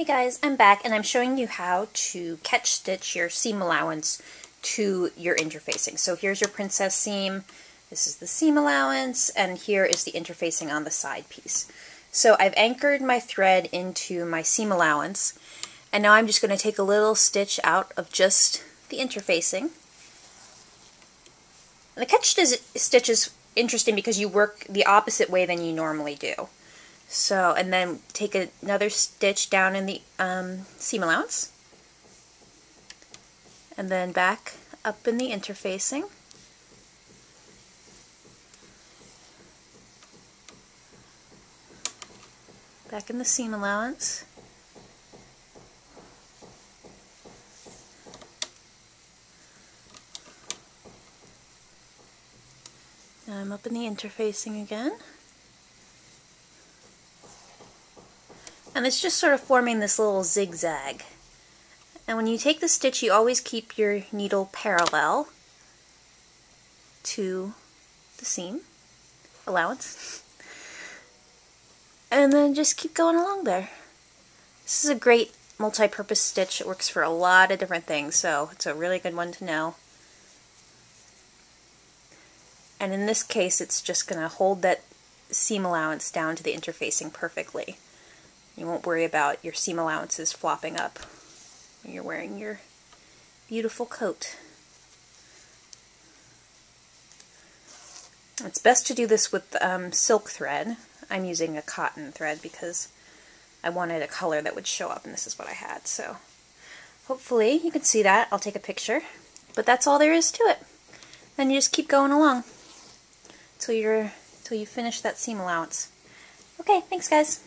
Hey guys, I'm back and I'm showing you how to catch stitch your seam allowance to your interfacing. So here's your princess seam, this is the seam allowance, and here is the interfacing on the side piece. So I've anchored my thread into my seam allowance, and now I'm just going to take a little stitch out of just the interfacing. And the catch stitch is interesting because you work the opposite way than you normally do. So, and then take another stitch down in the seam allowance, and then back up in the interfacing, back in the seam allowance, now I'm up in the interfacing again. And it's just sort of forming this little zigzag. And when you take the stitch, you always keep your needle parallel to the seam allowance. And then just keep going along there. This is a great multi-purpose stitch. It works for a lot of different things, so it's a really good one to know. And in this case, it's just going to hold that seam allowance down to the interfacing perfectly. You won't worry about your seam allowances flopping up when you're wearing your beautiful coat. It's best to do this with silk thread. I'm using a cotton thread because I wanted a color that would show up, and this is what I had. So hopefully you can see that. I'll take a picture. But that's all there is to it. Then you just keep going along till you finish that seam allowance. Okay, thanks guys.